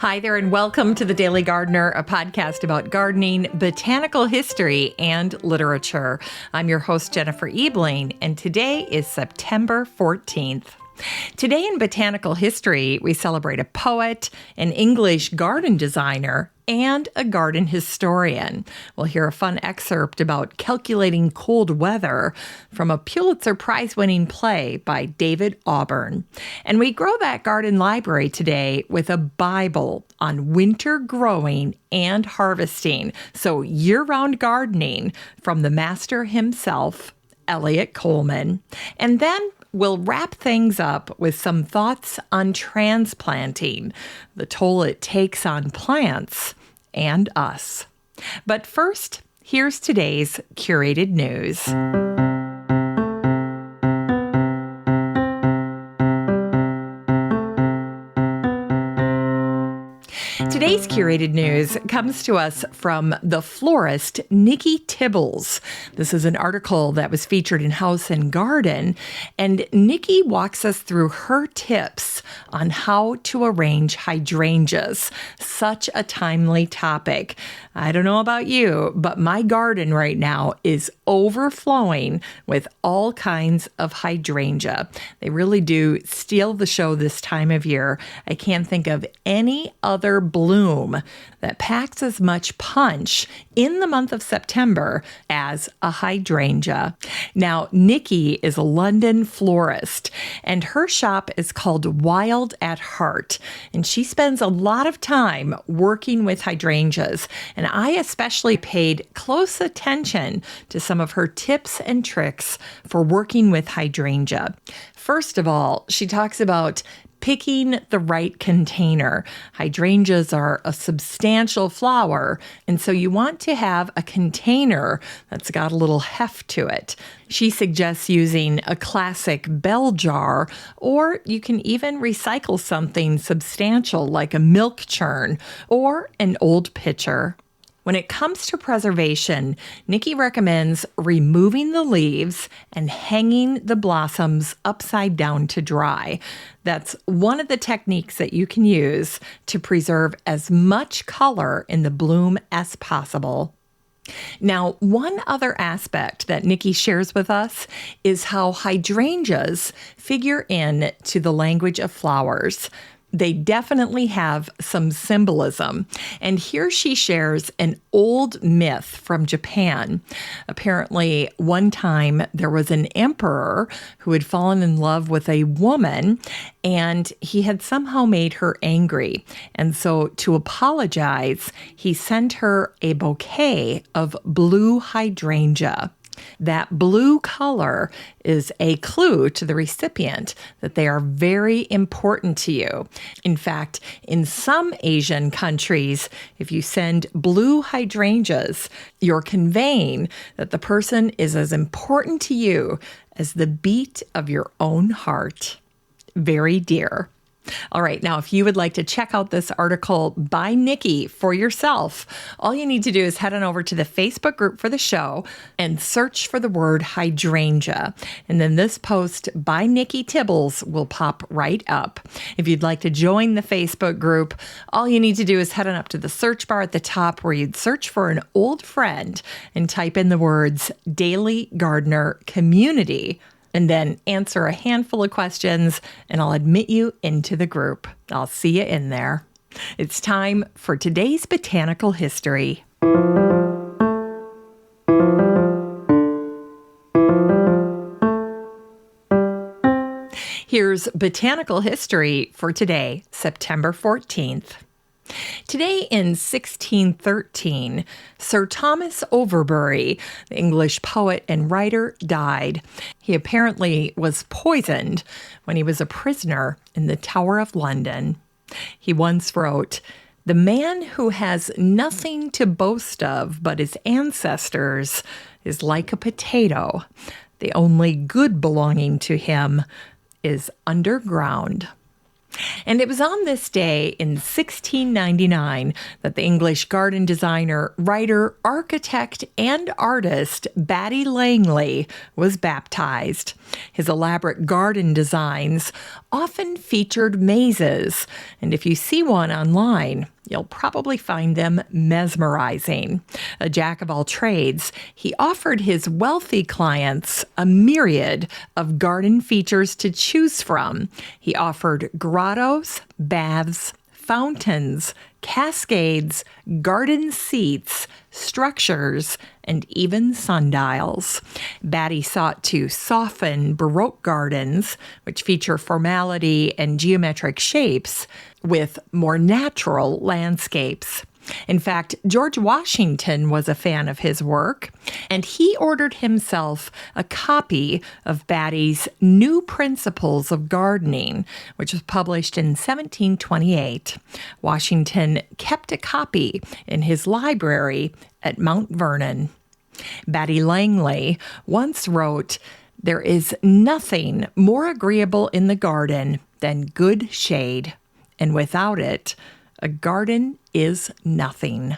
Hi there, and welcome to The Daily Gardener, a podcast about gardening, botanical history, and literature. I'm your host, Jennifer Ebling, and today is September 14th. Today in botanical history, we celebrate a poet, an English garden designer, and a garden historian. We'll hear a fun excerpt about calculating cold weather from a Pulitzer Prize-winning play by David Auburn. And we grow that garden library today with a Bible on winter growing and harvesting, so year-round gardening from the master himself, Eliot Coleman. And then we'll wrap things up with some thoughts on transplanting, the toll it takes on plants and us. But first, here's today's curated news. Today's curated news comes to us from the florist Nikki Tibbles. This is an article that was featured in House and Garden, and Nikki walks us through her tips on how to arrange hydrangeas. Such a timely topic. I don't know about you, but my garden right now is overflowing with all kinds of hydrangea. They really do steal the show this time of year. I can't think of any other bloom that packs as much punch in the month of September as a hydrangea. Now, Nikki is a London florist, and her shop is called Wild at Heart, and she spends a lot of time working with hydrangeas, and I especially paid close attention to some of her tips and tricks for working with hydrangea. First of all, she talks about picking the right container. Hydrangeas are a substantial flower, and so you want to have a container that's got a little heft to it. She suggests using a classic bell jar, or you can even recycle something substantial like a milk churn or an old pitcher. When it comes to preservation, Nikki recommends removing the leaves and hanging the blossoms upside down to dry. That's one of the techniques that you can use to preserve as much color in the bloom as possible. Now, one other aspect that Nikki shares with us is how hydrangeas figure in to the language of flowers. They definitely have some symbolism. And here she shares an old myth from Japan. Apparently, one time there was an emperor who had fallen in love with a woman, and he had somehow made her angry. And so to apologize, he sent her a bouquet of blue hydrangea. That blue color is a clue to the recipient that they are very important to you. In fact, in some Asian countries, if you send blue hydrangeas, you're conveying that the person is as important to you as the beat of your own heart. Very dear. All right, now if you would like to check out this article by Nikki for yourself, all you need to do is head on over to the Facebook group for the show and search for the word hydrangea. And then this post by Nikki Tibbles will pop right up. If you'd like to join the Facebook group, all you need to do is head on up to the search bar at the top where you'd search for an old friend and type in the words Daily Gardener Community, and then answer a handful of questions, and I'll admit you into the group. I'll see you in there. It's time for today's botanical history. Here's botanical history for today, September 14th. Today in 1613, Sir Thomas Overbury, the English poet and writer, died. He apparently was poisoned when he was a prisoner in the Tower of London. He once wrote, "The man who has nothing to boast of but his ancestors is like a potato. The only good belonging to him is underground." And it was on this day in 1699 that the English garden designer, writer, architect, and artist Batty Langley was baptized. His elaborate garden designs often featured mazes, and if you see one online, you'll probably find them mesmerizing. A jack of all trades, he offered his wealthy clients a myriad of garden features to choose from. He offered grottos, baths, fountains, cascades, garden seats, structures, and even sundials. Batty sought to soften Baroque gardens, which feature formality and geometric shapes, with more natural landscapes. In fact, George Washington was a fan of his work, and he ordered himself a copy of Batty's New Principles of Gardening, which was published in 1728. Washington kept a copy in his library at Mount Vernon. Batty Langley once wrote, "There is nothing more agreeable in the garden than good shade, and without it, a garden is nothing."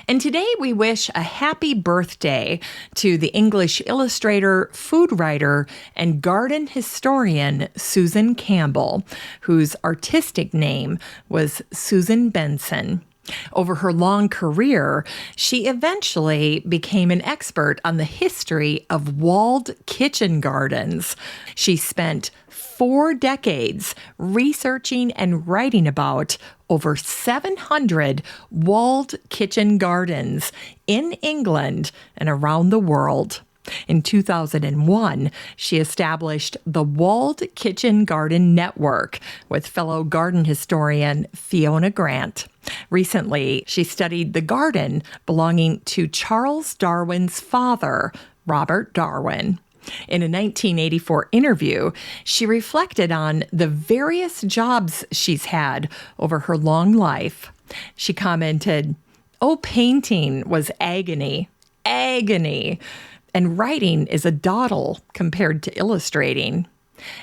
And today we wish a happy birthday to the English illustrator, food writer, and garden historian Susan Campbell, whose artistic name was Susan Benson. Over her long career, she eventually became an expert on the history of walled kitchen gardens. She spent 4 decades researching and writing about over 700 walled kitchen gardens in England and around the world. In 2001, she established the Walled Kitchen Garden Network with fellow garden historian Fiona Grant. Recently, she studied the garden belonging to Charles Darwin's father, Robert Darwin. In a 1984 interview, she reflected on the various jobs she's had over her long life. She commented, "Oh, painting was agony, agony. And writing is a dawdle compared to illustrating.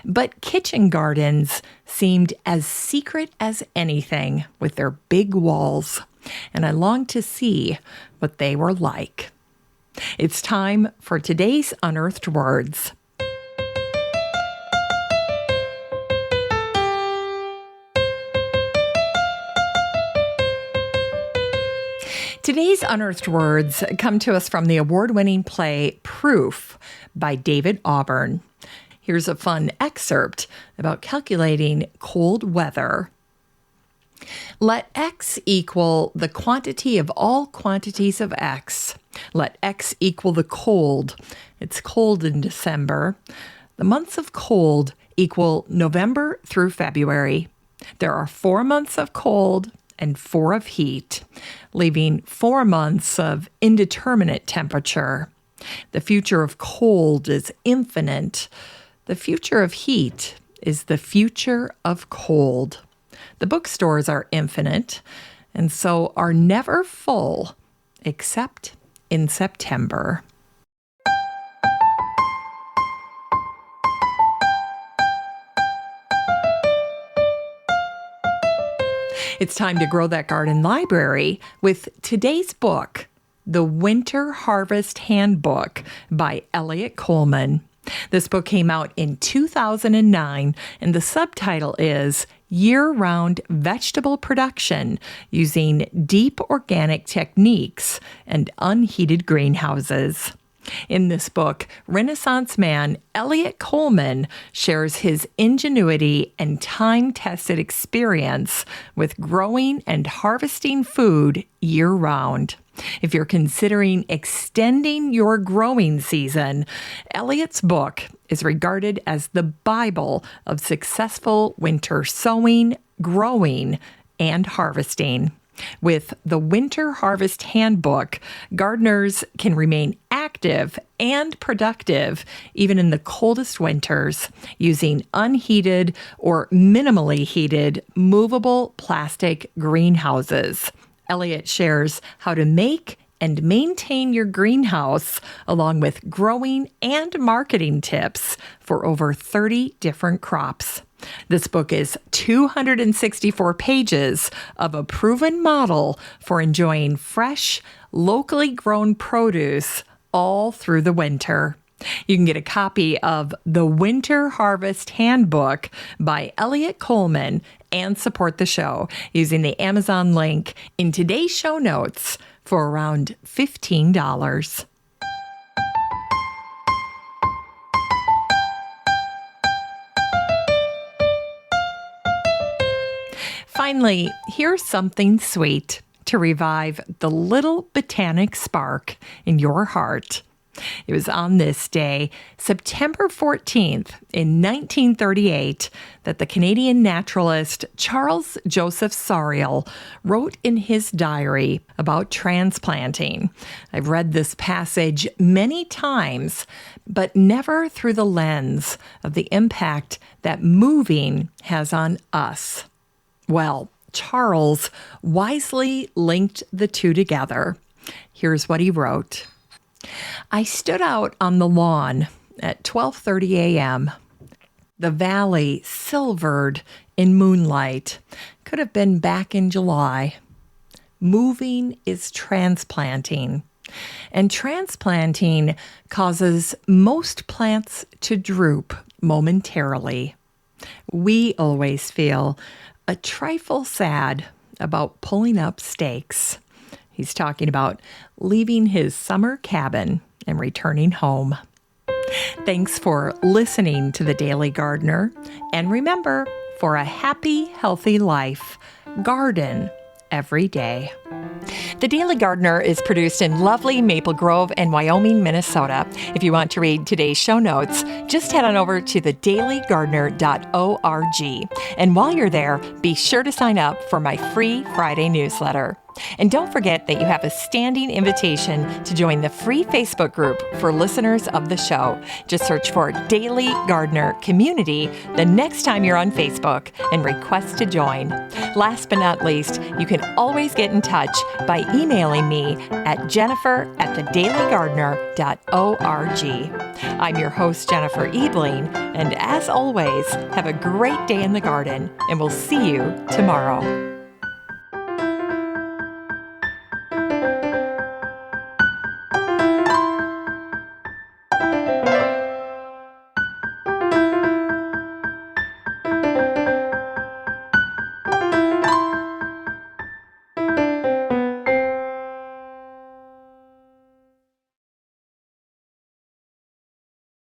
But kitchen gardens seemed as secret as anything with their big walls, and I longed to see what they were like." It's time for today's Unearthed Words. Today's Unearthed Words come to us from the award-winning play Proof by David Auburn. Here's a fun excerpt about calculating cold weather. Let x equal the quantity of all quantities of x. Let x equal the cold. It's cold in December. The months of cold equal November through February. There are 4 months of cold and 4 of heat, leaving 4 months of indeterminate temperature. The future of cold is infinite. The future of heat is the future of cold. The bookstores are infinite, and so are never full, except in September. It's time to grow that garden library with today's book, The Winter Harvest Handbook by Eliot Coleman. This book came out in 2009, and the subtitle is Year-Round Vegetable Production Using Deep Organic Techniques and Unheated Greenhouses. In this book, Renaissance man Eliot Coleman shares his ingenuity and time-tested experience with growing and harvesting food year-round. If you're considering extending your growing season, Eliot's book is regarded as the Bible of successful winter sowing, growing, and harvesting. With the Winter Harvest Handbook, gardeners can remain active and productive even in the coldest winters using unheated or minimally heated movable plastic greenhouses. Eliot shares how to make and maintain your greenhouse, along with growing and marketing tips for over 30 different crops. This book is 264 pages of a proven model for enjoying fresh, locally grown produce all through the winter. You can get a copy of The Winter Harvest Handbook by Elliot Coleman and support the show using the Amazon link in today's show notes for around $15. Finally, here's something sweet to revive the little botanic spark in your heart. It was on this day, September 14th, in 1938, that the Canadian naturalist Charles Joseph Sariel wrote in his diary about transplanting. I've read this passage many times, but never through the lens of the impact that moving has on us. Well, Charles wisely linked the two together. Here's what he wrote. I stood out on the lawn at 12:30 a.m. The valley silvered in moonlight. Could have been back in July. Moving is transplanting. And transplanting causes most plants to droop momentarily. We always feel a trifle sad about pulling up stakes. He's talking about leaving his summer cabin and returning home. Thanks for listening to The Daily Gardener. And remember, for a happy, healthy life, garden every day. The Daily Gardener is produced in lovely Maple Grove and Wyoming, Minnesota. If you want to read today's show notes, just head on over to thedailygardener.org. And while you're there, be sure to sign up for my free Friday newsletter. And don't forget that you have a standing invitation to join the free Facebook group for listeners of the show. Just search for Daily Gardener Community the next time you're on Facebook and request to join. Last but not least, you can always get in touch by emailing me at jennifer@thedailygardener.org. I'm your host, Jennifer Ebling, and as always, have a great day in the garden, and we'll see you tomorrow.